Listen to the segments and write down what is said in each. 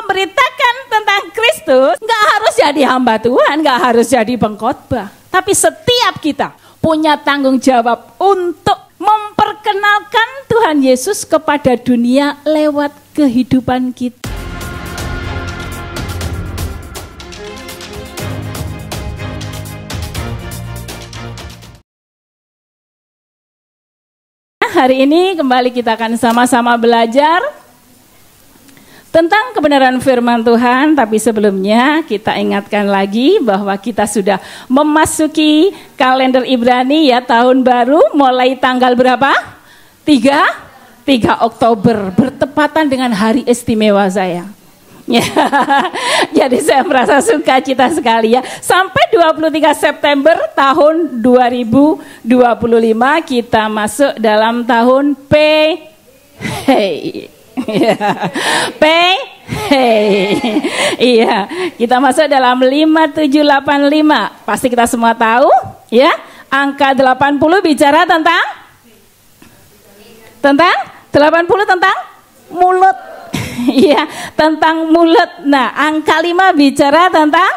memberitakan tentang Kristus nggak harus jadi hamba Tuhan, nggak harus jadi pengkhotbah. Tapi setiap kita punya tanggung jawab untuk memperkenalkan Tuhan Yesus kepada dunia lewat kehidupan kita. Hari ini kembali kita akan sama-sama belajar tentang kebenaran firman Tuhan. Tapi sebelumnya kita ingatkan lagi bahwa kita sudah memasuki kalender Ibrani ya, tahun baru mulai tanggal berapa? 3 Oktober, bertepatan dengan hari istimewa saya. Ya, jadi saya merasa sukacita sekali ya. Sampai 23 September tahun 2025 kita masuk dalam tahun P. Hey. Iya, kita masuk dalam 5785. Pasti kita semua tahu ya. Angka 80 bicara tentang 80 tentang mulut. Iya, tentang mulut. Nah, angka 5 bicara tentang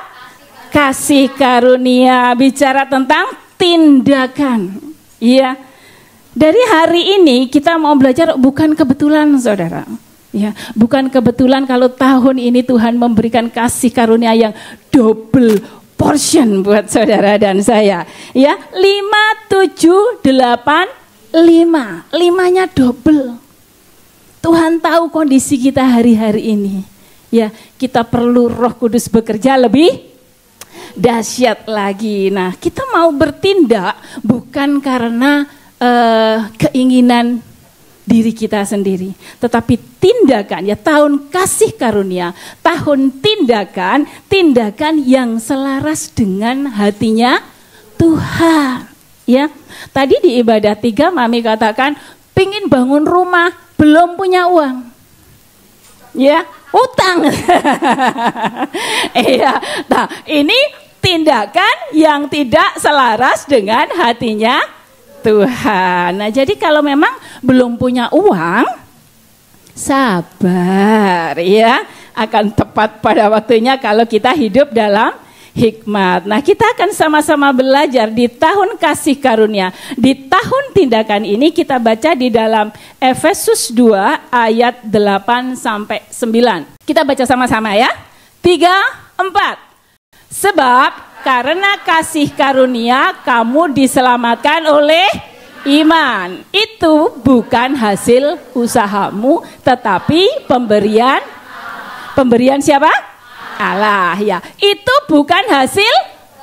kasih karunia, bicara tentang tindakan. Iya. Dari hari ini kita mau belajar bukan kebetulan, Saudara. Ya, bukan kebetulan kalau tahun ini Tuhan memberikan kasih karunia yang double portion buat saudara dan saya. Ya, 5785. 5-nya double. Tuhan tahu kondisi kita hari-hari ini. Ya, kita perlu Roh Kudus bekerja lebih dahsyat lagi. Nah, kita mau bertindak bukan karena keinginan diri kita sendiri, tetapi tindakan ya, tahun kasih karunia, tahun tindakan yang selaras dengan hatinya Tuhan. Ya, tadi di ibadah 3 Mami katakan pingin bangun rumah, belum punya uang. Ya, utang. Iya. Nah, ini tindakan yang tidak selaras dengan hatinya Tuhan. Nah, jadi kalau memang belum punya uang, sabar ya, akan tepat pada waktunya kalau kita hidup dalam hikmat. Nah, kita akan sama-sama belajar di tahun kasih karunia. Di tahun tindakan ini kita baca di dalam Efesus 2 ayat 8 sampai 9. Kita baca sama-sama ya. 3, 4. Sebab karena kasih karunia kamu diselamatkan oleh iman. Itu bukan hasil usahamu, tetapi pemberian siapa? Allah ya. Itu bukan hasil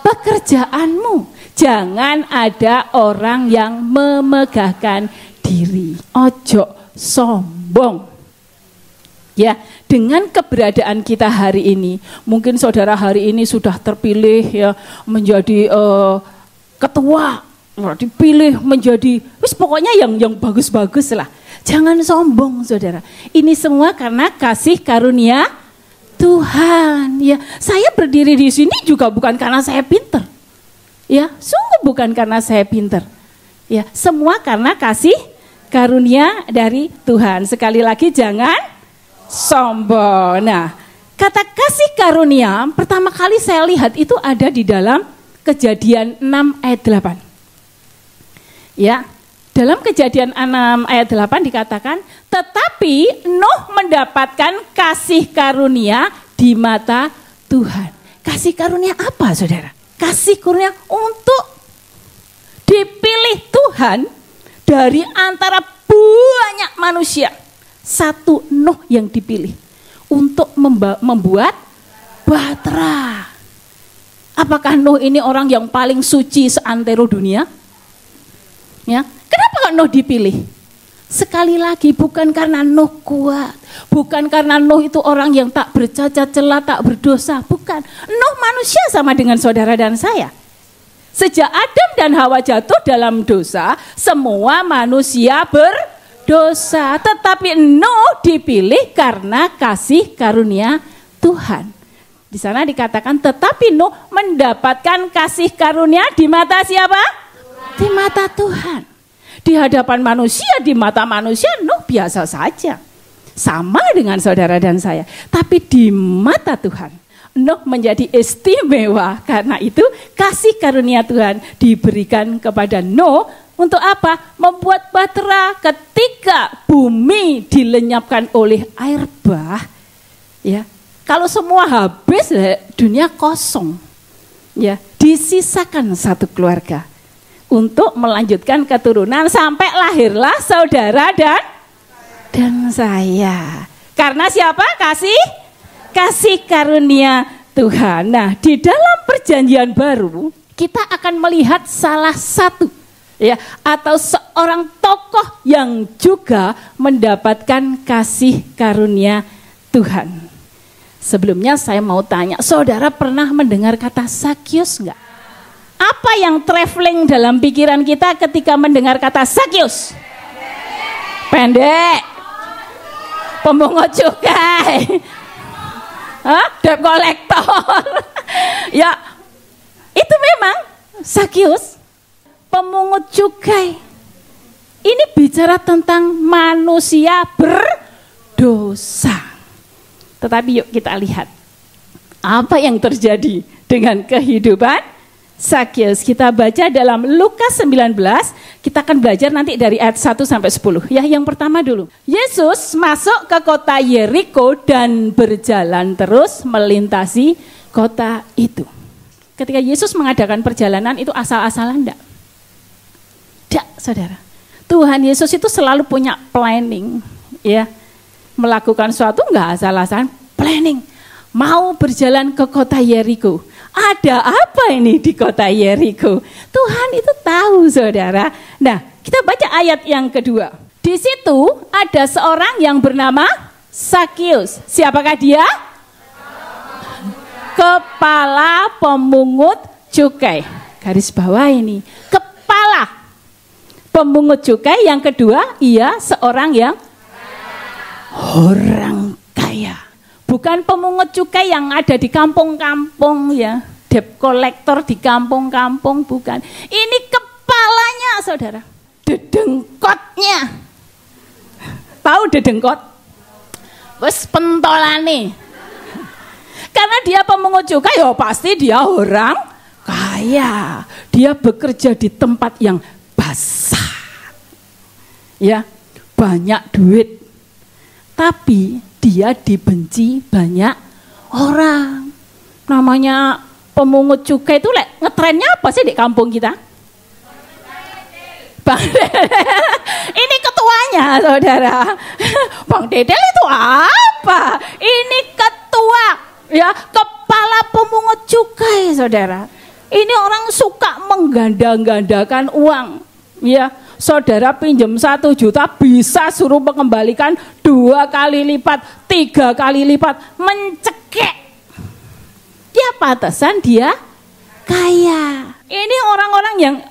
pekerjaanmu. Jangan ada orang yang memegahkan diri. Ojo sombong. Ya, dengan keberadaan kita hari ini, mungkin saudara hari ini sudah terpilih ya menjadi ketua, dipilih menjadi, pokoknya yang bagus-bagus lah. Jangan sombong, saudara. Ini semua karena kasih karunia Tuhan. Ya, saya berdiri di sini juga bukan karena saya pinter. Ya, sungguh bukan karena saya pinter. Ya, semua karena kasih karunia dari Tuhan. Sekali lagi jangan sombong. Nah, kata kasih karunia pertama kali saya lihat itu ada di dalam Kejadian 6 ayat 8. Ya, dalam Kejadian 6 ayat 8 dikatakan, tetapi Nuh mendapatkan kasih karunia di mata Tuhan. Kasih karunia apa, saudara? Kasih karunia untuk dipilih Tuhan dari antara banyak manusia. Satu Nuh yang dipilih untuk membuat bahtera. Apakah Nuh ini orang yang paling suci seantero dunia? Ya, kenapa Nuh dipilih? Sekali lagi bukan karena Nuh kuat, bukan karena Nuh itu orang yang tak bercacat celah, tak berdosa, bukan. Nuh manusia sama dengan saudara dan saya. Sejak Adam dan Hawa jatuh dalam dosa, semua manusia berdosa, tetapi Nuh dipilih karena kasih karunia Tuhan. Di sana dikatakan, tetapi Nuh mendapatkan kasih karunia di mata siapa? Di mata Tuhan. Di hadapan manusia, di mata manusia, Nuh biasa saja. sama dengan saudara dan saya. Tapi di mata Tuhan, Nuh menjadi istimewa. Karena itu kasih karunia Tuhan diberikan kepada Nuh untuk apa? Membuat bahtera ketika bumi dilenyapkan oleh air bah. Ya, kalau semua habis, dunia kosong. Ya, disisakan satu keluarga untuk melanjutkan keturunan sampai lahirlah saudara dan saya. Karena siapa? Kasih karunia Tuhan. Nah, di dalam perjanjian baru kita akan melihat salah satu ya atau seorang tokoh yang juga mendapatkan kasih karunia Tuhan. Sebelumnya saya mau tanya, saudara pernah mendengar kata Sakyus enggak? Apa yang traveling dalam pikiran kita ketika mendengar kata Sakyus? Pendek. Pemungut cukai. Debt collector. Ya, itu memang Sakyus, pemungut cukai. Ini bicara tentang manusia berdosa. Tetapi yuk kita lihat apa yang terjadi dengan kehidupan Sakyus. Kita baca dalam Lukas 19, kita akan belajar nanti dari ayat 1 sampai 10. Ya, yang pertama dulu. Yesus masuk ke kota Yeriko dan berjalan terus melintasi kota itu. Ketika Yesus mengadakan perjalanan itu asal-asalan enggak? Enggak, saudara. Tuhan Yesus itu selalu punya planning, ya. Melakukan sesuatu enggak asal-asalan, planning. Mau berjalan ke kota Yeriko. Ada apa ini di kota Yeriko? Tuhan itu tahu, saudara. Nah, kita baca ayat yang kedua. Di situ ada seorang yang bernama Sakyus. Siapakah dia? Kepala pemungut cukai. Garis bawah ini. Kepala pemungut cukai. Yang kedua, ia seorang yang orang kaya. Bukan pemungut cukai yang ada di kampung-kampung ya. Debt collector di kampung-kampung, bukan. Ini kepalanya, saudara. Dedengkotnya. Tahu dedengkot? Wes pentolane. Karena dia pemungut cukai, ya pasti dia orang kaya. Dia bekerja di tempat yang basah. Ya, banyak duit. Tapi dia dibenci banyak orang. Namanya pemungut cukai itu ngetrennya apa sih di kampung kita? Bang ini ketuanya, saudara. Bang Dedel itu apa? Ini ketua, ya, kepala pemungut cukai, saudara. Ini orang suka mengganda-gandakan uang, ya. Saudara pinjam 1 juta bisa suruh mengembalikan 2 kali lipat, 3 kali lipat, mencekek. Ya pantesan dia kaya. Ini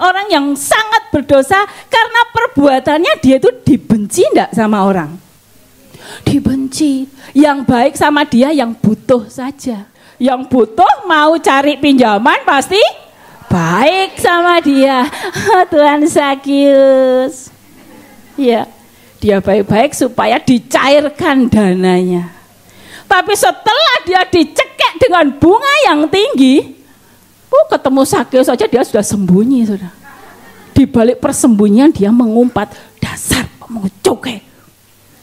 orang yang sangat berdosa karena perbuatannya dia itu dibenci enggak sama orang? Dibenci. Yang baik sama dia yang butuh saja. Yang butuh mau cari pinjaman pasti baik sama dia. Tuhan Sakyus. Ya, dia baik-baik supaya dicairkan dananya. Tapi setelah dia dicekek dengan bunga yang tinggi, ketemu Sakyus saja dia sudah sembunyi, saudara. Di balik persembunyian dia mengumpat, dasar pemungut cukai.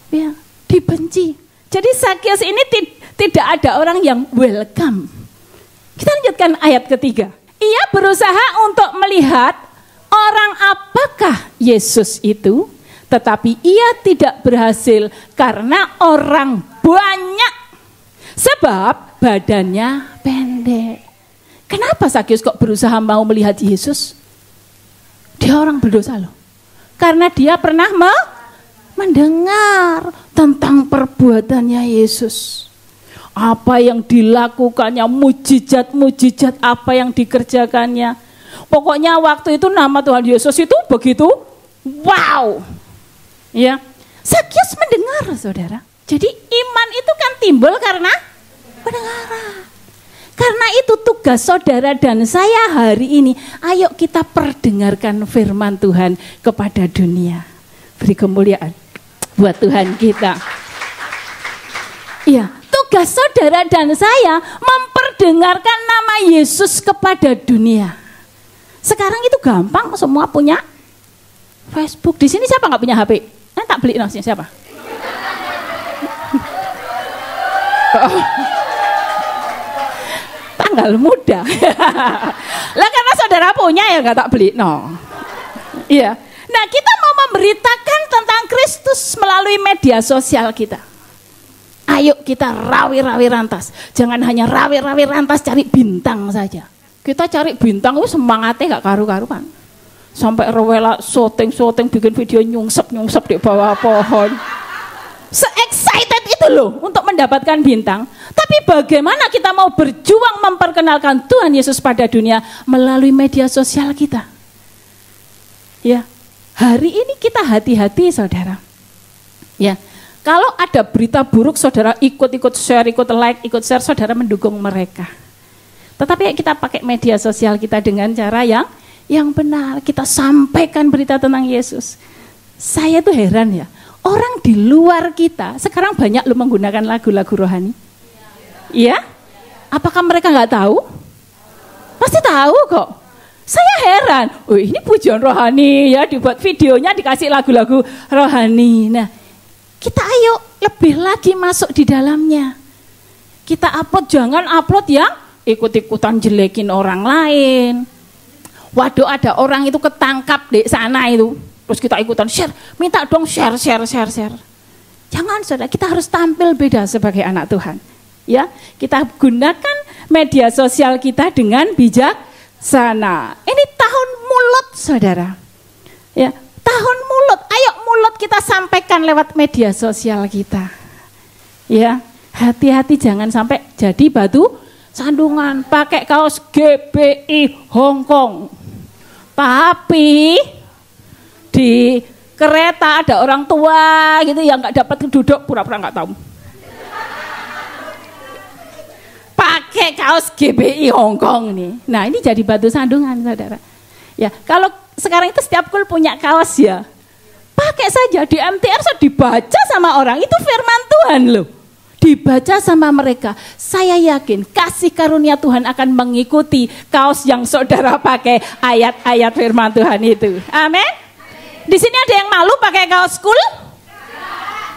Ya, dibenci. Jadi Sakyus ini tidak ada orang yang welcome. Kita lanjutkan ayat ketiga. Ia berusaha untuk melihat orang apakah Yesus itu, tetapi ia tidak berhasil karena orang banyak, sebab badannya pendek. Kenapa Sakyus kok berusaha mau melihat Yesus? Dia orang berdosa loh. Karena dia pernah mendengar tentang perbuatannya Yesus. Apa yang dilakukannya, mujizat-mujizat apa yang dikerjakannya. Pokoknya waktu itu nama Tuhan Yesus itu begitu wow. Ya, Sakyus mendengar, saudara. Jadi iman itu kan timbul karena pendengaran. Karena itu tugas saudara dan saya hari ini. Ayo kita perdengarkan firman Tuhan kepada dunia. Beri kemuliaan buat Tuhan kita. Iya, tugas saudara dan saya memperdengarkan nama Yesus kepada dunia. Sekarang itu gampang, semua punya Facebook. Di sini siapa nggak punya HP? Tak beli nasinya siapa? Tanggal muda. Lah karena saudara punya ya nggak tak beli. No. Iya. Nah kita mau memberitakan tentang Kristus melalui media sosial kita. Ayo kita rawi-rawi rantas. Jangan hanya rawi-rawi rantas cari bintang saja. Kita cari bintang itu semangatnya gak karu-karuan. Sampai rewela syuting bikin video nyungsep di bawah pohon. Se-excited itu loh untuk mendapatkan bintang. Tapi bagaimana kita mau berjuang memperkenalkan Tuhan Yesus pada dunia melalui media sosial kita? Ya, hari ini kita hati-hati saudara. Ya, kalau ada berita buruk saudara ikut share, ikut like, ikut share, saudara mendukung mereka. Tetapi kita pakai media sosial kita dengan cara yang benar. Kita sampaikan berita tentang Yesus. Saya tuh heran ya. Orang di luar kita sekarang banyak lo menggunakan lagu-lagu rohani. Iya? Apakah mereka nggak tahu? Pasti tahu kok. Saya heran. Oh ini pujian rohani ya, dibuat videonya dikasih lagu-lagu rohani. Nah, kita ayo lebih lagi masuk di dalamnya. Kita upload, jangan upload yang ikut-ikutan jelekin orang lain. Waduh ada orang itu ketangkap di sana itu. Terus kita ikutan share, minta dong share. Jangan saudara, kita harus tampil beda sebagai anak Tuhan. Ya, kita gunakan media sosial kita dengan bijaksana. Ini tahun mulut saudara. Ya, tahun mulut. Ayo mulut kita sampaikan lewat media sosial kita. Ya, hati-hati jangan sampai jadi batu sandungan, pakai kaos GBI Hongkong. Tapi di kereta ada orang tua gitu yang nggak dapat duduk, pura-pura nggak tahu. Pakai kaos GBI Hongkong nih. Nah ini jadi batu sandungan saudara. Ya kalau sekarang itu setiap kul punya kaos ya, pakai saja di MTR dibaca sama orang itu firman Tuhan loh. Dibaca sama mereka, saya yakin kasih karunia Tuhan akan mengikuti kaos yang saudara pakai ayat-ayat firman Tuhan itu. Amin. Di sini ada yang malu pakai kaos cool?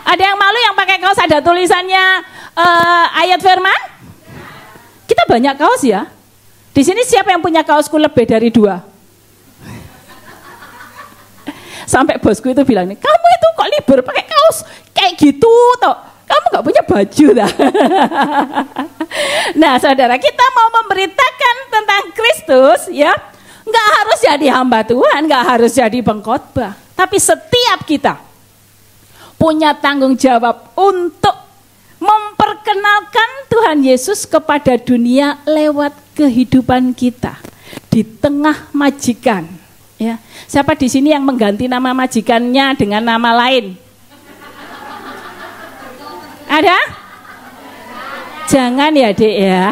Ada yang malu yang pakai kaos ada tulisannya ayat firman? Kita banyak kaos ya. Di sini siapa yang punya kaos cool lebih dari 2? Sampai bosku itu bilang nih, kamu itu kok libur pakai kaos kayak gitu toh? Kamu gak punya baju dah. Nah saudara, kita mau memberitakan tentang Kristus ya. Gak harus jadi hamba Tuhan, gak harus jadi pengkhotbah. Tapi setiap kita punya tanggung jawab untuk memperkenalkan Tuhan Yesus kepada dunia lewat kehidupan kita. Di tengah majikan. Ya. Siapa di sini yang mengganti nama majikannya dengan nama lain? Ada? Jangan ya dek ya.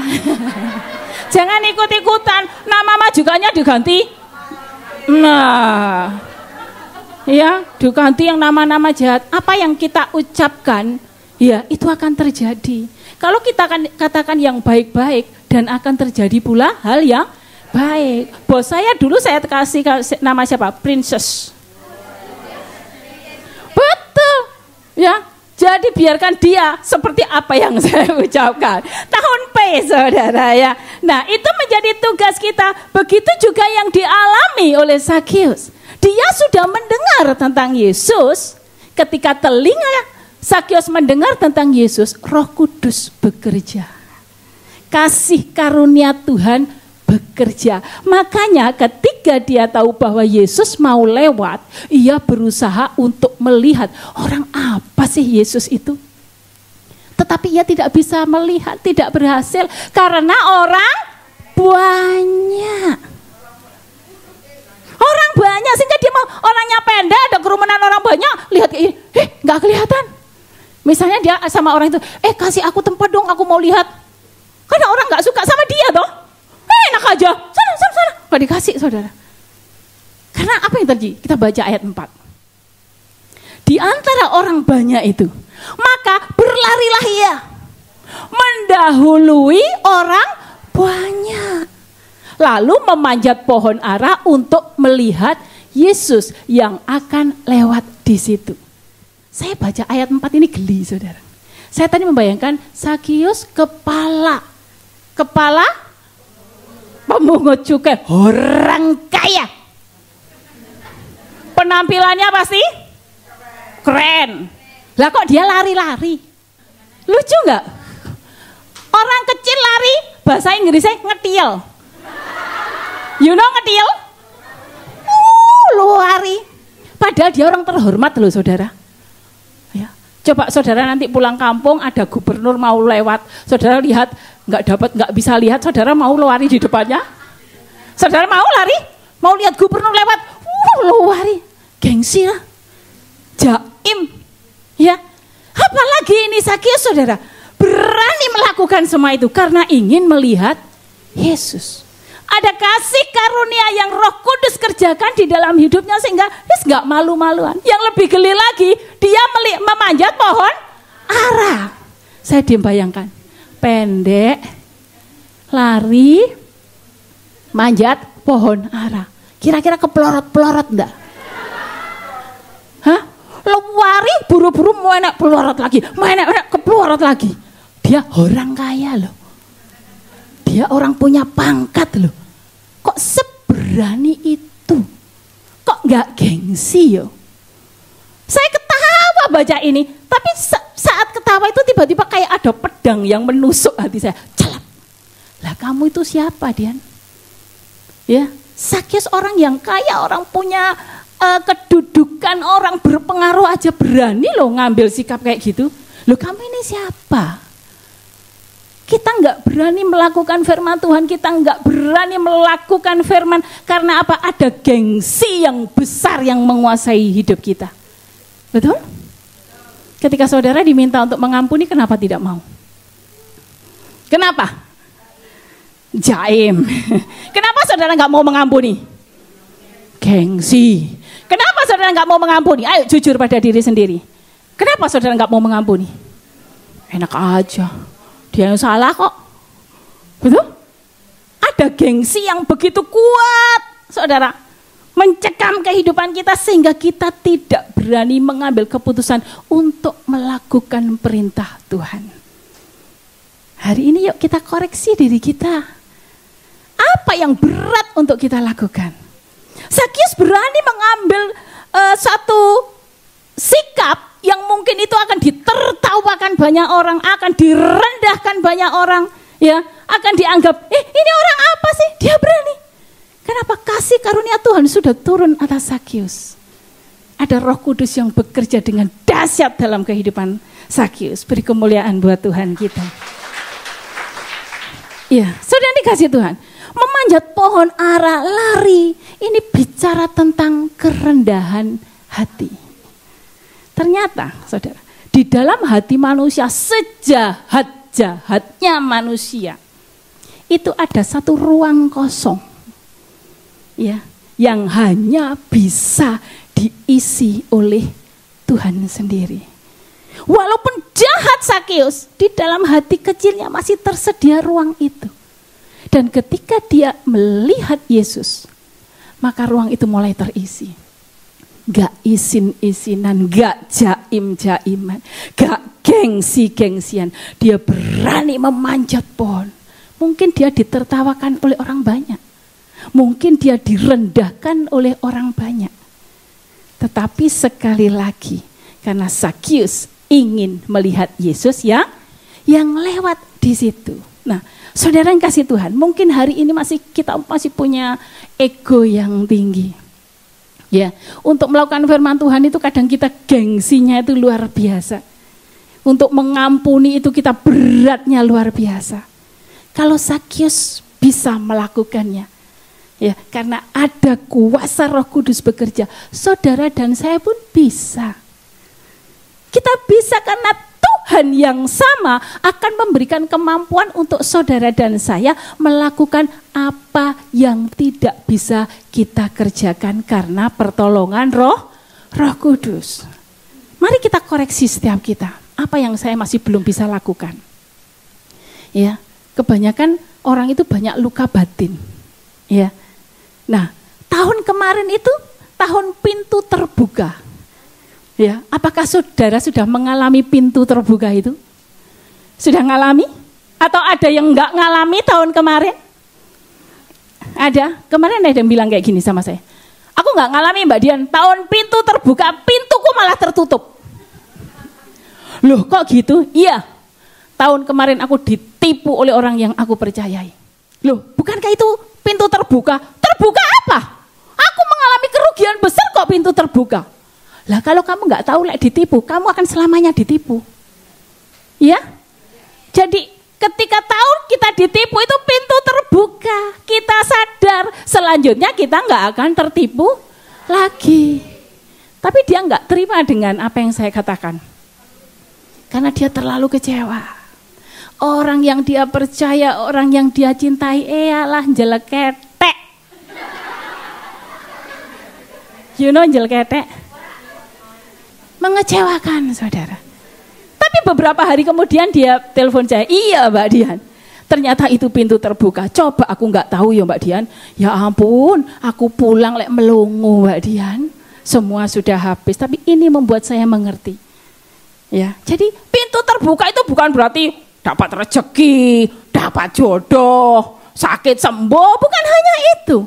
Jangan ikut-ikutan nama majikannya diganti. Nah, ya diganti yang nama-nama jahat. Apa yang kita ucapkan, ya itu akan terjadi. Kalau kita akan katakan yang baik-baik dan akan terjadi pula hal yang baik. Bos saya dulu saya kasih nama siapa? Princess. Betul, ya. Jadi biarkan dia seperti apa yang saya ucapkan. Tahun P saudara ya. Nah itu menjadi tugas kita. Begitu juga yang dialami oleh Zakius. Dia sudah mendengar tentang Yesus. Ketika telinga Zakius mendengar tentang Yesus, Roh Kudus bekerja. Kasih karunia Tuhan bekerja. Makanya ketika dia tahu bahwa Yesus mau lewat, ia berusaha untuk melihat orang apa sih Yesus itu. Tetapi ia tidak bisa melihat, tidak berhasil karena orang banyak. Orang banyak sehingga dia mau orangnya pendek, ada kerumunan orang banyak, lihat kayak ini, nggak kelihatan. Misalnya dia sama orang itu, kasih aku tempat dong, aku mau lihat. Karena orang nggak suka sama dia toh. Enak aja, sana. Gak dikasih saudara. Karena apa yang terjadi? Kita baca ayat 4. Di antara orang banyak itu, maka berlarilah ia. mendahului orang banyak. Lalu memanjat pohon ara untuk melihat Yesus yang akan lewat di situ. Saya baca ayat 4 ini geli, saudara. Saya tadi membayangkan Zakius kepala pemungut cukai, orang kaya. Penampilannya pasti keren. Lah kok dia lari-lari? Lucu nggak? Orang kecil lari, bahasa Inggrisnya ngetiel. You know ngetiel? Lari. Padahal dia orang terhormat loh, saudara. Ya. Coba saudara nanti pulang kampung, ada gubernur mau lewat, saudara lihat nggak bisa lihat, saudara mau lari di depannya? Saudara mau lari? Mau lihat gubernur lewat? Lari. Gengsi lah. Jaim. Ya. Apalagi ini Zakius, saudara. Berani melakukan semua itu karena ingin melihat Yesus. Ada kasih karunia yang Roh Kudus kerjakan di dalam hidupnya sehingga dia nggak malu-maluan. Yang lebih geli lagi, dia memanjat pohon ara. Saya bayangkan, pendek, lari, manjat pohon ara. Kira-kira kepelorot-pelorot enggak? Hah? Lari buru-buru menek pelorot lagi, menek kepelorot lagi. Dia orang kaya loh. Dia orang punya pangkat loh. Kok seberani itu? Kok gak gengsi yo? Saya ketawa baca ini. Tapi saat ketawa itu tiba-tiba kayak ada pedang yang menusuk hati saya. Celap. Lah kamu itu siapa, Dian? Ya, Zakius orang yang kaya, orang punya kedudukan, orang berpengaruh aja berani loh ngambil sikap kayak gitu. Loh kamu ini siapa? Kita nggak berani melakukan firman Tuhan, kita nggak berani melakukan firman karena apa? Ada gengsi yang besar yang menguasai hidup kita. Betul? Ketika saudara diminta untuk mengampuni, kenapa tidak mau? Kenapa? Jaim. Kenapa saudara nggak mau mengampuni? Gengsi. Kenapa saudara nggak mau mengampuni? Ayo jujur pada diri sendiri. Kenapa saudara nggak mau mengampuni? Enak aja. Dia yang salah kok. Betul? Ada gengsi yang begitu kuat, saudara, mencekam kehidupan kita sehingga kita tidak berani mengambil keputusan untuk melakukan perintah Tuhan. Hari ini yuk kita koreksi diri kita. Apa yang berat untuk kita lakukan? Zakius berani mengambil satu sikap yang mungkin itu akan ditertawakan banyak orang, akan direndahkan banyak orang, ya, akan dianggap, ini orang apa sih? Dia berani. Kenapa? Kasih karunia Tuhan sudah turun atas Zakius. Ada Roh Kudus yang bekerja dengan dahsyat dalam kehidupan Zakius. Beri kemuliaan buat Tuhan kita. Ya, sudah dikasih Tuhan. Memanjat pohon ara, lari, ini bicara tentang kerendahan hati. Ternyata, saudara, di dalam hati manusia, sejahat-jahatnya manusia, itu ada satu ruang kosong, ya, yang hanya bisa diisi oleh Tuhan sendiri. Walaupun jahat Zakius, di dalam hati kecilnya masih tersedia ruang itu. Dan ketika dia melihat Yesus, maka ruang itu mulai terisi. Gak isin-isinan, gak jaim-jaiman, gak gengsi-gengsian. Dia berani memanjat pohon. Mungkin dia ditertawakan oleh orang banyak. Mungkin dia direndahkan oleh orang banyak. Tetapi sekali lagi, karena Zakius ingin melihat Yesus yang lewat di situ. Nah, saudara yang kasih Tuhan, mungkin hari ini kita masih punya ego yang tinggi. Ya, untuk melakukan firman Tuhan itu kadang kita gengsinya itu luar biasa. Untuk mengampuni itu kita beratnya luar biasa. Kalau Zakius bisa melakukannya, ya, karena ada kuasa Roh Kudus bekerja, saudara dan saya pun bisa. Kita bisa karena Tuhan yang sama akan memberikan kemampuan untuk saudara dan saya melakukan apa yang tidak bisa kita kerjakan karena pertolongan Roh Kudus. Mari kita koreksi setiap kita. Apa yang saya masih belum bisa lakukan? Ya, kebanyakan orang itu banyak luka batin. Ya. Nah, tahun kemarin itu tahun pintu terbuka. Ya, apakah saudara sudah mengalami pintu terbuka itu? Sudah ngalami? Atau ada yang enggak ngalami tahun kemarin? Ada. Kemarin ada yang bilang kayak gini sama saya. Aku enggak ngalami Mbak Dian, tahun pintu terbuka, pintuku malah tertutup. Loh kok gitu? Iya. Tahun kemarin aku ditipu oleh orang yang aku percayai. Loh, bukankah itu pintu terbuka? Terbuka apa? Aku mengalami kerugian besar kok pintu terbuka. Lah kalau kamu enggak tahu lek ditipu, kamu akan selamanya ditipu. Ya? Jadi ketika tahu kita ditipu itu pintu terbuka, kita sadar selanjutnya kita nggak akan tertipu lagi. Tapi dia nggak terima dengan apa yang saya katakan, karena dia terlalu kecewa. Orang yang dia percaya, orang yang dia cintai, ialah jelek ketek. You know jelek ketek? Mengecewakan saudara. Tapi beberapa hari kemudian dia telepon saya, iya Mbak Dian, ternyata itu pintu terbuka. Coba aku nggak tahu ya Mbak Dian. Ya ampun, aku pulang lek melongo Mbak Dian. Semua sudah habis, tapi ini membuat saya mengerti. Ya, jadi pintu terbuka itu bukan berarti dapat rezeki, dapat jodoh, sakit sembuh, bukan hanya itu.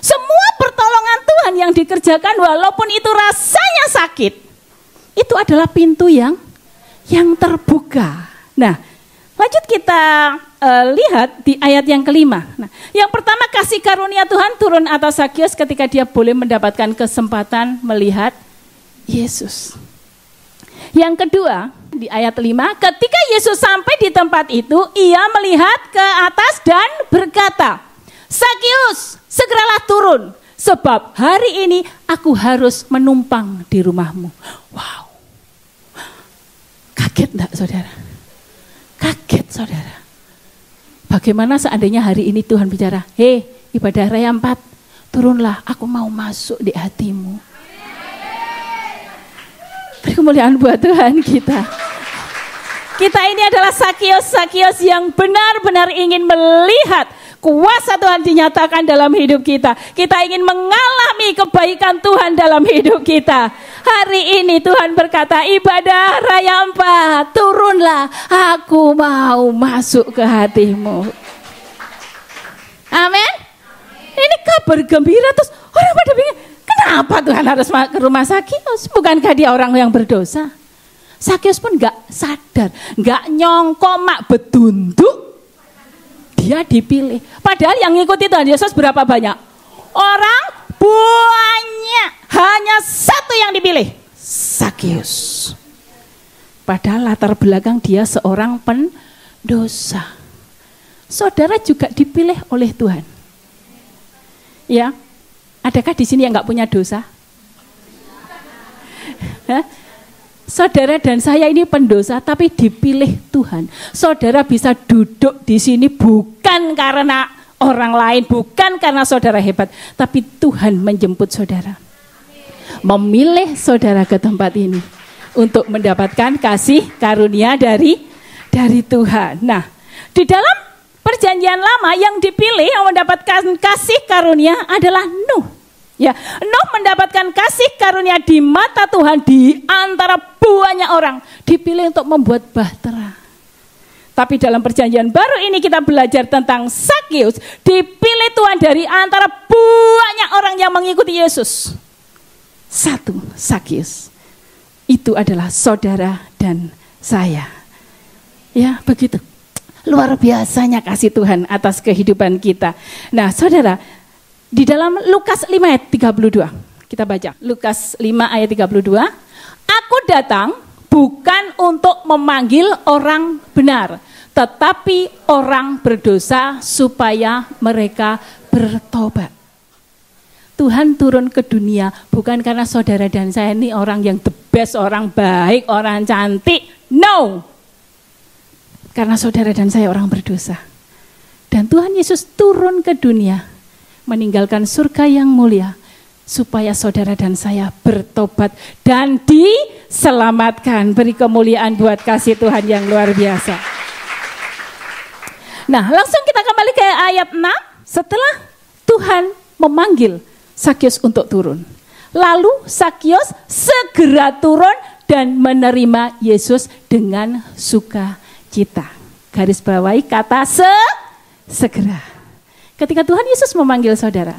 Semua pertolongan Tuhan yang dikerjakan walaupun itu rasanya sakit, itu adalah pintu yang terbuka. Nah, lanjut kita lihat di ayat yang kelima. Nah, yang pertama kasih karunia Tuhan turun atas Zakius ketika dia boleh mendapatkan kesempatan melihat Yesus. Yang kedua, di ayat 5, ketika Yesus sampai di tempat itu, ia melihat ke atas dan berkata, Zakius, segeralah turun, sebab hari ini aku harus menumpang di rumahmu. Wow. Kaget enggak saudara? Kaget saudara. Bagaimana seandainya hari ini Tuhan bicara, hei ibadah raya 4, turunlah, aku mau masuk di hatimu. Beri kemuliaan buat Tuhan kita. Kita ini adalah Zakius yang benar-benar ingin melihat kuasa Tuhan dinyatakan dalam hidup kita. Kita ingin mengalami kebaikan Tuhan dalam hidup kita. Hari ini Tuhan berkata, ibadah raya 4, turunlah, aku mau masuk ke hatimu. Amin. Ini kabar gembira, terus orang pada bingung, kenapa Tuhan harus ke rumah Zakius? Bukankah dia orang yang berdosa? Zakius pun gak sadar, gak nyongko mak bedunduk, dia dipilih. Padahal yang ngikuti Tuhan Yesus berapa banyak? Orang banyak, hanya satu yang dipilih, Zakius. Padahal latar belakang dia seorang pendosa. Saudara juga dipilih oleh Tuhan. Ya, adakah di sini yang nggak punya dosa? Saudara dan saya ini pendosa, tapi dipilih Tuhan. Saudara bisa duduk di sini bukan karena orang lain, bukan karena saudara hebat, tapi Tuhan menjemput saudara, memilih saudara ke tempat ini untuk mendapatkan kasih karunia dari Tuhan. Nah, di dalam perjanjian lama yang dipilih yang mendapatkan kasih karunia adalah Nuh. Ya, Nuh mendapatkan kasih karunia di mata Tuhan di antara banyak orang, dipilih untuk membuat bahtera. Tapi dalam perjanjian baru ini kita belajar tentang Zakius, dipilih Tuhan dari antara banyak orang yang mengikuti Yesus. Satu, Zakius. Itu adalah saudara dan saya. Ya, begitu. Luar biasanya kasih Tuhan atas kehidupan kita. Nah, saudara, di dalam Lukas 5 ayat 32, kita baca. Lukas 5 ayat 32, aku datang bukan untuk memanggil orang benar, tetapi orang berdosa supaya mereka bertobat. Tuhan turun ke dunia bukan karena saudara dan saya ini orang yang the best, orang baik, orang cantik. No. Karena saudara dan saya orang berdosa. Dan Tuhan Yesus turun ke dunia meninggalkan surga yang mulia supaya saudara dan saya bertobat dan diselamatkan. Beri kemuliaan buat kasih Tuhan yang luar biasa. Nah, langsung kita kembali ke ayat 6. Setelah Tuhan memanggil Sakius untuk turun, lalu Sakius segera turun dan menerima Yesus dengan sukacita. Garis bawahi kata segera. Ketika Tuhan Yesus memanggil saudara,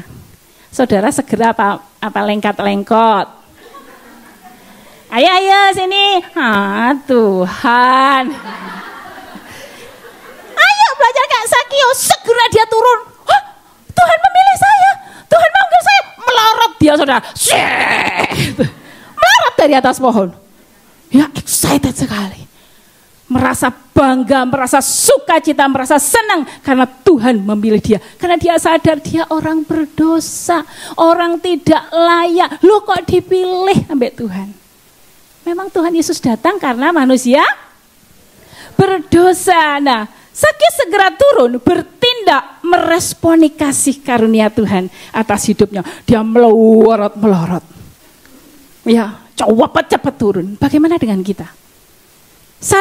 saudara segera apa lengkat-lengkot? Ayo sini. Tuhan. Ayo belajar kayak Sakius, segera dia turun. Tuhan memilih saya, Tuhan memanggil saya. Melorot dia saudara. Melorot dari atas pohon. Ya, excited sekali. Merasa bangga, merasa sukacita, merasa senang karena Tuhan memilih dia. Karena dia sadar dia orang berdosa, orang tidak layak. Loh kok dipilih sampai Tuhan? Memang Tuhan Yesus datang karena manusia berdosa. Nah, Sakius segera turun, bertindak, meresponi kasih karunia Tuhan atas hidupnya. Dia melorot. Ya, cepat turun. Bagaimana dengan kita? 1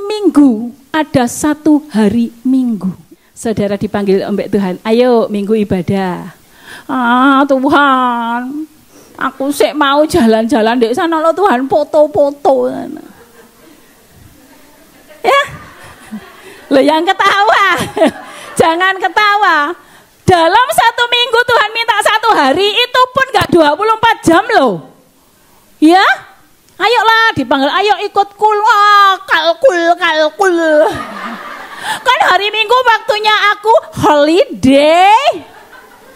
minggu ada 1 hari Minggu. Saudara dipanggil oleh Tuhan, ayo minggu ibadah. Tuhan, aku sih mau jalan-jalan di sana loh Tuhan, foto-foto. Ya, lo yang ketawa, jangan ketawa. Dalam 1 minggu Tuhan minta 1 hari, itu pun gak 24 jam loh. Ya, ayolah dipanggil, ayo ikut kalkul. Kan hari Minggu waktunya aku holiday.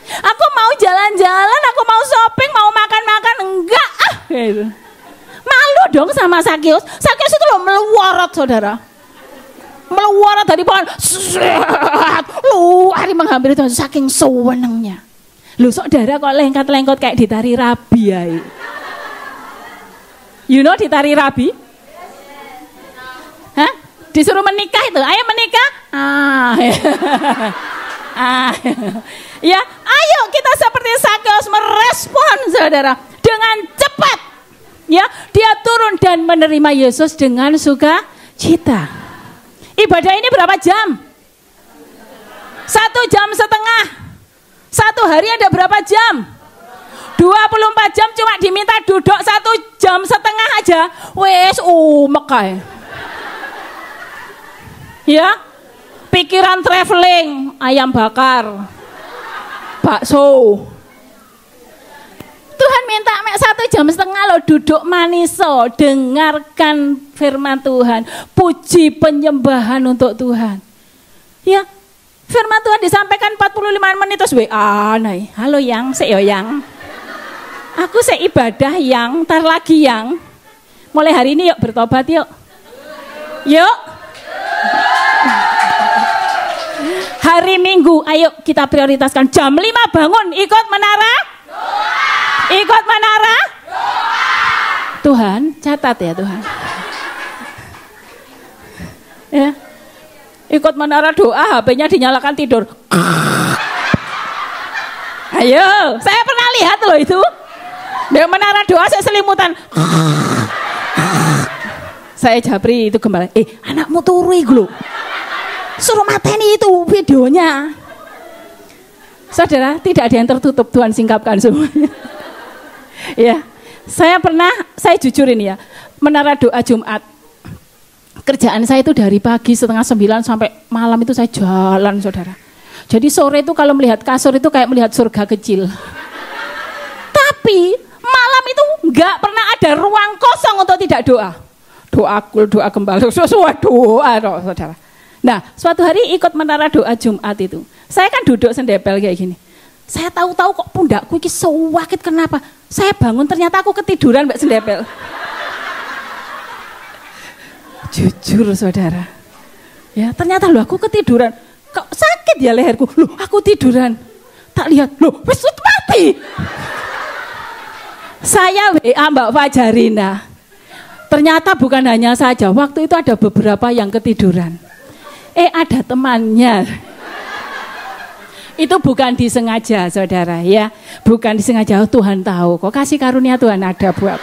Aku mau jalan-jalan, aku mau shopping, mau makan-makan, enggak. Gitu. Malu dong sama Sakius. Sakius itu loh melorot saudara. Melorot dari pohon. Hari menghampiri Tuhan saking sewenangnya. Loh saudara kok lengkat-lengkot kayak di tari rabi ya. You know di tari rabi? Hah? Disuruh menikah itu, ayo menikah. Ya, ayo kita seperti Sakius merespon saudara dengan cepat. Ya, dia turun dan menerima Yesus dengan sukacita. Ibadah ini berapa jam? 1 jam setengah. 1 hari ada berapa jam? 24 jam cuma diminta duduk 1 jam setengah aja. Wes umek. Ya, pikiran traveling, ayam bakar, bakso. Tuhan minta 1 jam setengah loh duduk maniso, dengarkan firman Tuhan, puji penyembahan untuk Tuhan. Ya, firman Tuhan disampaikan 45 menit terus WA nih. Halo yang, yang. Aku ibadah yang, tar lagi yang. Mulai hari ini yuk bertobat yuk. Yuk. Hari Minggu, ayo kita prioritaskan jam 5 bangun, ikut menara. Ikut menara. Tuhan, catat ya Tuhan. Ya. Ikut menara doa, HP-nya dinyalakan tidur. Ayo, saya pernah lihat loh itu. Di menara doa saya selimutan. Saya japri itu gembala. Anakmu turu iku lho. Suruh mateni itu videonya. Saudara, tidak ada yang tertutup, Tuhan singkapkan semuanya. Ya, saya jujur ini ya, menara doa Jumat. Kerjaan saya itu dari pagi 8:30 sampai malam itu saya jalan, saudara. Jadi sore itu kalau melihat kasur itu kayak melihat surga kecil. Tapi malam itu enggak pernah ada ruang kosong untuk tidak doa. Doa gembala, sesuai doa, saudara. Nah, suatu hari ikut menara doa Jumat itu. Saya kan duduk sendepel kayak gini. Saya tahu-tahu kok pundakku ini sakit, kenapa? Saya bangun ternyata aku ketiduran mbak sendepel. Jujur saudara. Ya, ternyata loh aku ketiduran. Kok sakit ya leherku? Loh, aku tiduran. Tak lihat, loh, wis mati. Saya WA Mbak Fajarina. Ternyata bukan hanya saja, waktu itu ada beberapa yang ketiduran. Ada temannya. Itu bukan disengaja, saudara, ya. Bukan disengaja, Tuhan tahu. Kok kasih karunia Tuhan ada buat.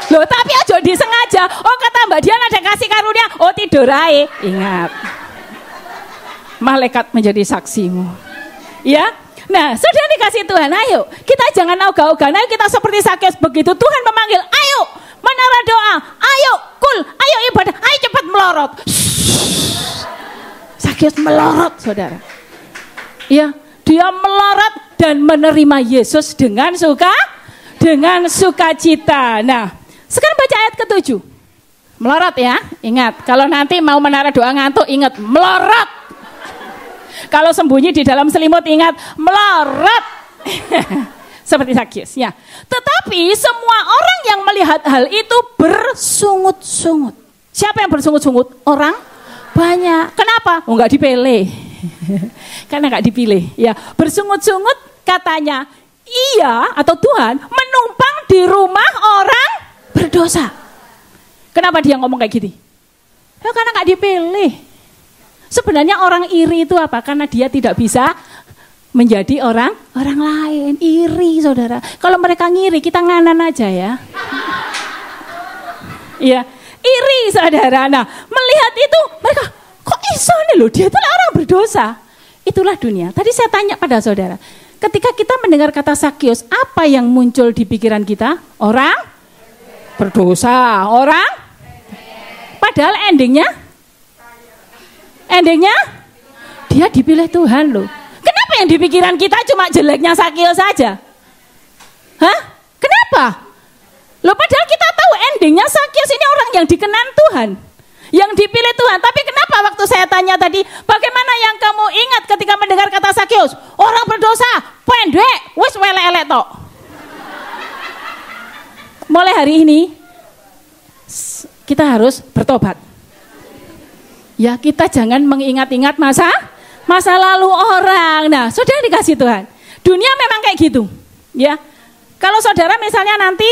Loh, tapi aja disengaja. Oh, kata Mbak Dian ada kasih karunia. Oh, tidur aja. Ingat. Malaikat menjadi saksimu. Ya. Nah, sudah dikasih Tuhan, ayo. Kita jangan ogah-ogahan. Ayo kita seperti Sakyus. Begitu Tuhan memanggil, ayo menara doa. Ayo, ayo ibadah. Ayo cepat melorot. Sakyus melorot, saudara. Ya, dia melorot dan menerima Yesus dengan sukacita. Nah, sekarang baca ayat ke-7. Melorot ya, ingat. Kalau nanti mau menara doa ngantuk, ingat melorot. Kalau sembunyi di dalam selimut, ingat melorot. Seperti Sakyus ya. Tetapi semua orang yang melihat hal itu bersungut-sungut. Siapa yang bersungut-sungut? Orang banyak. Kenapa? Oh, enggak dipilih. Karena enggak dipilih. Ya, bersungut-sungut katanya, iya atau Tuhan menumpang di rumah orang berdosa. Kenapa dia ngomong kayak gini? Ya, karena enggak dipilih. Sebenarnya orang iri itu apa? Karena dia tidak bisa menjadi orang lain. Iri, saudara. Kalau mereka ngiri, kita nganan aja ya. Iya, iri, saudara. Nah, melihat itu, mereka, kok iso nih loh, dia itu orang berdosa. Itulah dunia. Tadi saya tanya pada saudara, ketika kita mendengar kata Sakyus, apa yang muncul di pikiran kita? Orang berdosa. Orang? Padahal endingnya dia dipilih Tuhan loh. Kenapa yang di pikiran kita cuma jeleknya Sakyus saja? Hah? Kenapa? Loh, padahal kita tahu endingnya Sakyus ini orang yang dikenan Tuhan, yang dipilih Tuhan. Tapi kenapa waktu saya tanya tadi, bagaimana yang kamu ingat ketika mendengar kata Sakyus? Orang berdosa, pendek, wis welek-elek tok. Mulai hari ini kita harus bertobat. Ya, kita jangan mengingat-ingat masa lalu orang. Nah, saudara dikasih Tuhan. Dunia memang kayak gitu. Ya. Kalau saudara misalnya nanti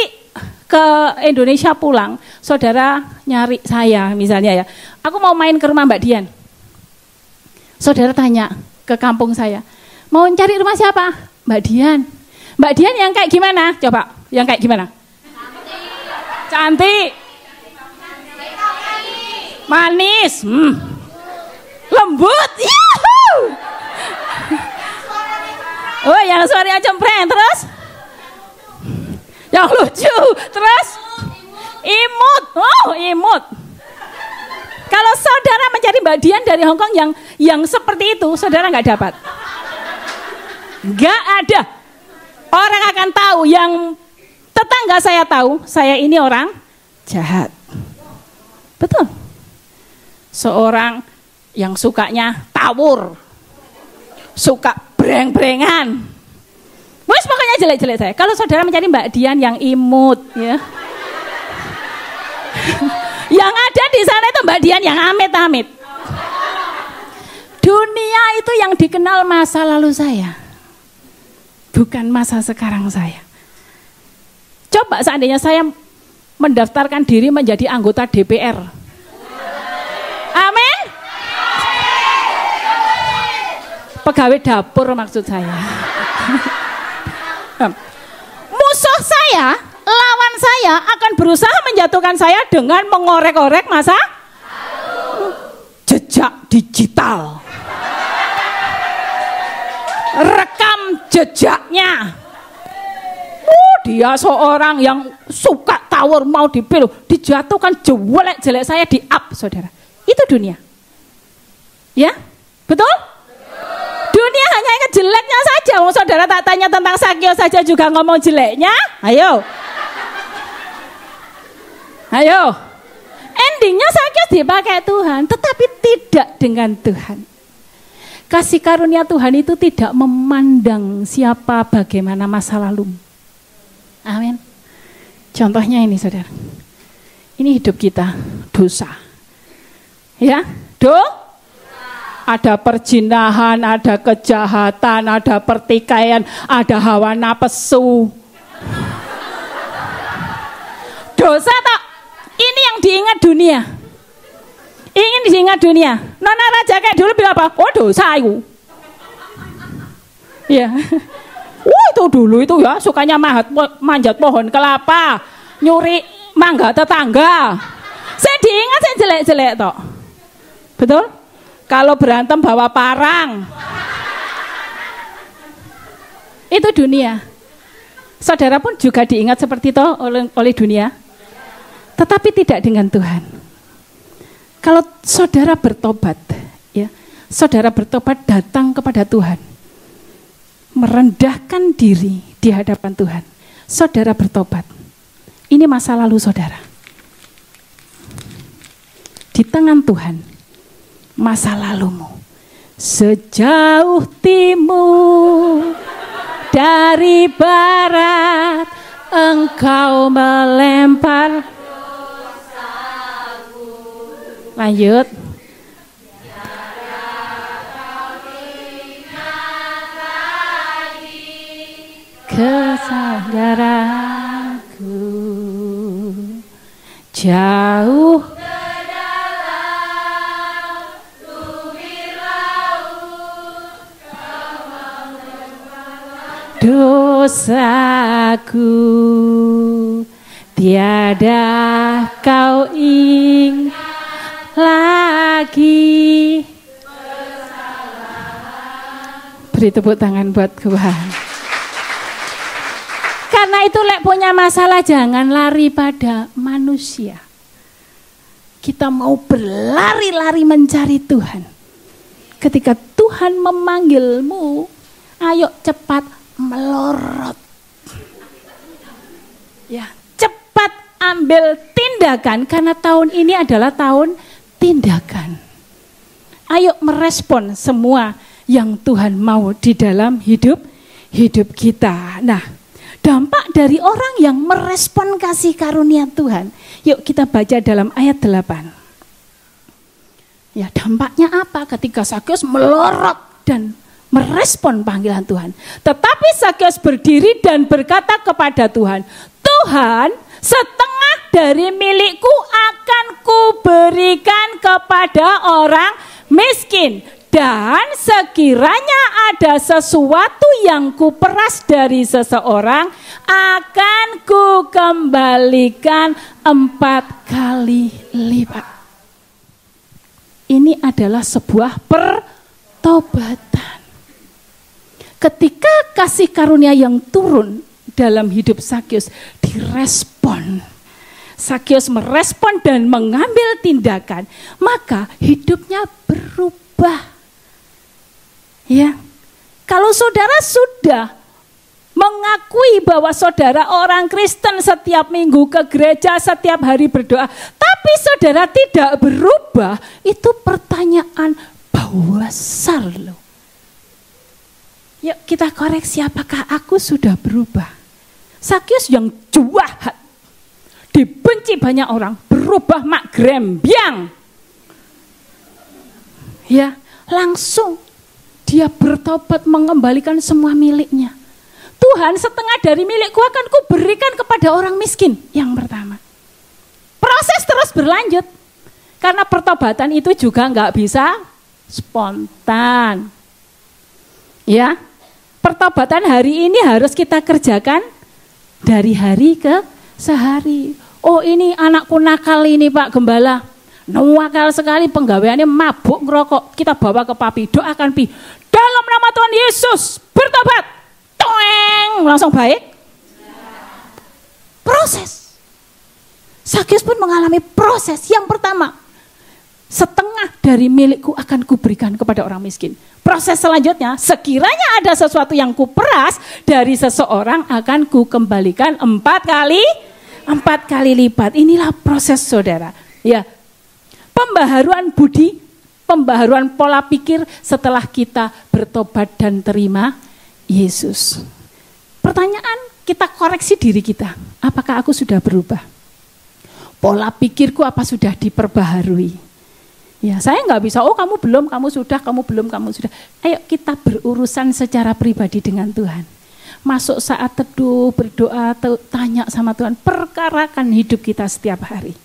ke Indonesia pulang, saudara nyari saya misalnya ya. Aku mau main ke rumah Mbak Dian. Saudara tanya ke kampung saya, mau cari rumah siapa? Mbak Dian. Mbak Dian yang kayak gimana? Coba, yang kayak gimana? Cantik. Manis, lembut, yuhu. Oh, yang suaranya cempreng, terus yang lucu, terus imut, oh imut. Kalau saudara mencari Mbak Dian dari Hongkong yang seperti itu, saudara nggak dapat, nggak ada. Orang akan tahu, yang tetangga saya tahu, saya ini orang jahat, betul. Seorang yang sukanya tawur, suka breng-brengan, wes pokoknya jelek-jelek saya. Kalau saudara mencari Mbak Dian yang imut, ya, yang ada di sana itu Mbak Dian yang amit-amit. Dunia itu yang dikenal masa lalu saya, bukan masa sekarang saya. Coba seandainya saya mendaftarkan diri menjadi anggota DPR. Amin. Pegawai dapur maksud saya. Musuh saya, lawan saya akan berusaha menjatuhkan saya dengan mengorek-orek masa jejak digital. Rekam jejaknya. Dia seorang yang suka tawur, mau dipilih, dijatuhkan jelek-jelek saya di up, saudara. Itu dunia. Ya? Betul? Dunia hanya ingat jeleknya saja. Oh, saudara tak tanya tentang Sakyus saja juga ngomong jeleknya. Ayo. Endingnya Sakyus dipakai Tuhan, tetapi tidak dengan Tuhan. Kasih karunia Tuhan itu tidak memandang siapa, bagaimana masa lalu. Amin. Contohnya ini, saudara. Ini hidup kita, dosa. Ya, ada perzinahan, ada kejahatan, ada pertikaian, ada hawa nafsu. Dosa tak? Ini yang diingat dunia. Ingin diingat dunia. Nona Raja kayak dulu bilang apa? Oh, dosa itu. Ya. Itu dulu itu ya sukanya manjat pohon kelapa, nyuri mangga tetangga. Saya diingat saya jelek-jelek toh. Betul? Kalau berantem bawa parang. Itu dunia. Saudara pun juga diingat seperti itu oleh dunia. Tetapi tidak dengan Tuhan. Kalau saudara bertobat, ya, saudara bertobat datang kepada Tuhan. Merendahkan diri di hadapan Tuhan. Saudara bertobat. Ini masa lalu saudara. Di tangan Tuhan, masa lalumu sejauh timur dari barat engkau melempar. Lanjut. Kesadaranku jauh dosaku tiada kau ingat lagi. Beri tepuk tangan buat Tuhan. Karena itu lek punya masalah jangan lari pada manusia. Kita mau berlari-lari mencari Tuhan. Ketika Tuhan memanggilmu, ayo cepat melorot. Ya, cepat ambil tindakan karena tahun ini adalah tahun tindakan. Ayo merespon semua yang Tuhan mau di dalam hidup kita. Nah, dampak dari orang yang merespon kasih karunia Tuhan. Yuk kita baca dalam ayat 8. Ya, dampaknya apa ketika Sakeus melorot dan merespon panggilan Tuhan. Tetapi Sakeus berdiri dan berkata kepada Tuhan, Tuhan, setengah dari milikku akan kuberikan kepada orang miskin. Dan sekiranya ada sesuatu yang kuperas dari seseorang, akan kukembalikan 4 kali lipat. Ini adalah sebuah pertobatan. Ketika kasih karunia yang turun dalam hidup Sakeus direspon. Sakeus merespon dan mengambil tindakan, maka hidupnya berubah. Ya, kalau saudara sudah mengakui bahwa saudara orang Kristen setiap minggu ke gereja, setiap hari berdoa, tapi saudara tidak berubah, itu pertanyaan besar loh. Yuk kita koreksi, apakah aku sudah berubah? Sakeus yang jahat, dibenci banyak orang, berubah mak grembyang. Ya, langsung dia bertobat mengembalikan semua miliknya. Tuhan, setengah dari milikku akan kuberikan kepada orang miskin. Yang pertama. Proses terus berlanjut. Karena pertobatan itu juga nggak bisa spontan. Ya, pertobatan hari ini harus kita kerjakan dari hari ke sehari. Oh, ini anakku nakal ini Pak Gembala. Nakal sekali, penggaweannya mabuk ngerokok. Kita bawa ke papi, doakan pi. Dalam nama Tuhan Yesus, bertobat. Toeng, langsung baik. Proses. Sakeus pun mengalami proses. Yang pertama, setengah dari milikku akan kuberikan kepada orang miskin. Proses selanjutnya, sekiranya ada sesuatu yang kuperas dari seseorang, akan kukembalikan 4 kali lipat. Inilah proses saudara. Ya, pembaharuan budi, pembaharuan pola pikir setelah kita bertobat dan terima Yesus. Pertanyaan, kita koreksi diri kita. Apakah aku sudah berubah? Pola pikirku apa sudah diperbaharui? Ya, saya nggak bisa, oh kamu belum, kamu sudah, kamu belum, kamu sudah. Ayo kita berurusan secara pribadi dengan Tuhan. Masuk saat teduh, berdoa, tanya sama Tuhan, perkarakan hidup kita setiap hari.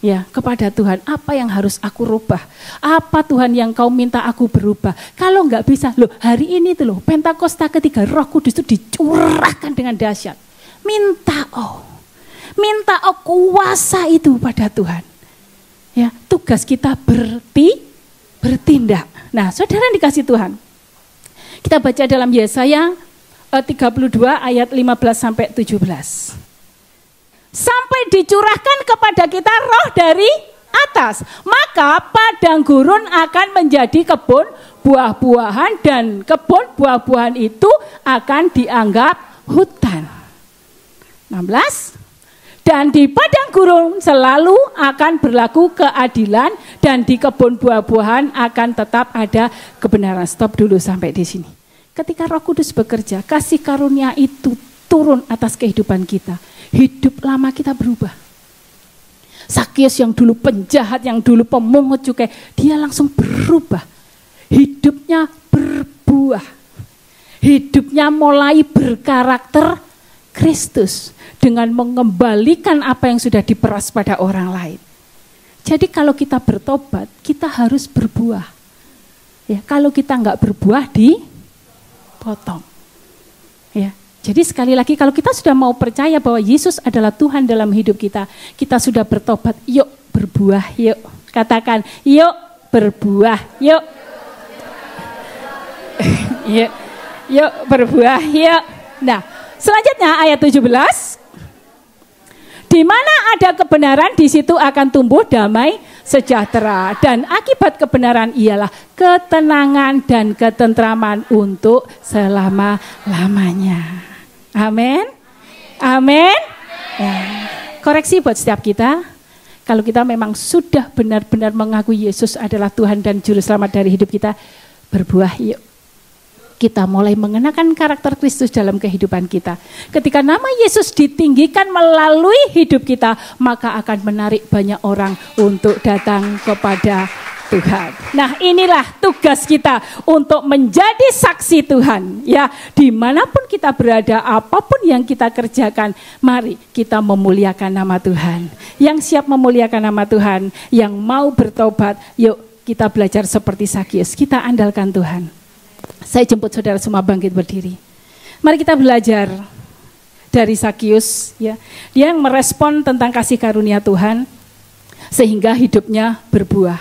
Ya, kepada Tuhan, apa yang harus aku rubah? Apa Tuhan yang kau minta aku berubah? Kalau enggak bisa, loh hari ini tuh loh, Pentakosta ketiga Roh Kudus itu dicurahkan dengan dahsyat. Minta Minta kuasa itu pada Tuhan. Ya, tugas kita bertindak. Nah, saudara yang dikasih Tuhan. Kita baca dalam Yesaya 32 ayat 15 sampai 17. Sampai dicurahkan kepada kita roh dari atas, maka padang gurun akan menjadi kebun buah-buahan dan kebun buah-buahan itu akan dianggap hutan. 16. Dan di padang gurun selalu akan berlaku keadilan dan di kebun buah-buahan akan tetap ada kebenaran. Stop dulu sampai di sini. Ketika Roh Kudus bekerja, kasih karunia itu turun atas kehidupan kita. Hidup lama kita berubah. Sakius yang dulu penjahat, yang dulu pemungut cukai, dia langsung berubah. Hidupnya berbuah. Hidupnya mulai berkarakter Kristus dengan mengembalikan apa yang sudah diperas pada orang lain. Jadi kalau kita bertobat, kita harus berbuah. Ya, kalau kita nggak berbuah, dipotong. Ya. Jadi sekali lagi kalau kita sudah mau percaya bahwa Yesus adalah Tuhan dalam hidup kita, kita sudah bertobat, yuk berbuah, yuk. Katakan, yuk berbuah, yuk. Yuk berbuah, yuk. Nah, selanjutnya ayat 17. Di mana ada kebenaran, di situ akan tumbuh damai sejahtera. Dan akibat kebenaran ialah ketenangan dan ketentraman untuk selama-lamanya. Amin. Amin. Ya. Koreksi buat setiap kita. Kalau kita memang sudah benar-benar mengakui Yesus adalah Tuhan dan Juru Selamat dari hidup kita, berbuah yuk. Kita mulai mengenakan karakter Kristus dalam kehidupan kita. Ketika nama Yesus ditinggikan melalui hidup kita, maka akan menarik banyak orang untuk datang kepada Tuhan. Nah, inilah tugas kita untuk menjadi saksi Tuhan. Ya, dimanapun kita berada, apapun yang kita kerjakan, mari kita memuliakan nama Tuhan. Yang siap memuliakan nama Tuhan, yang mau bertobat, yuk kita belajar seperti Sakius. Kita andalkan Tuhan. Saya jemput saudara semua bangkit berdiri. Mari kita belajar dari Sakius. Ya, dia yang merespon tentang kasih karunia Tuhan, sehingga hidupnya berbuah.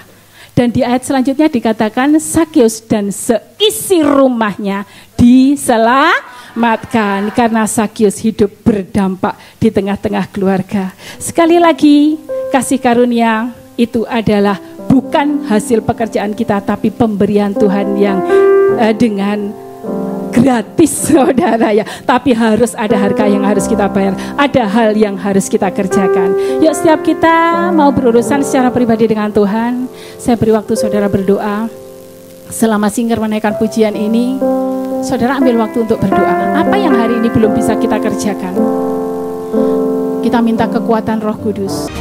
Dan di ayat selanjutnya dikatakan Sakius dan seisi rumahnya diselamatkan karena Sakius hidup berdampak di tengah-tengah keluarga. Sekali lagi, kasih karunia itu adalah bukan hasil pekerjaan kita, tapi pemberian Tuhan yang dengan gratis, saudara ya. Tapi harus ada harga yang harus kita bayar, ada hal yang harus kita kerjakan. Yuk, setiap kita mau berurusan secara pribadi dengan Tuhan, saya beri waktu saudara berdoa. Selama Singer menaikkan pujian ini, saudara ambil waktu untuk berdoa. Apa yang hari ini belum bisa kita kerjakan? Kita minta kekuatan Roh Kudus.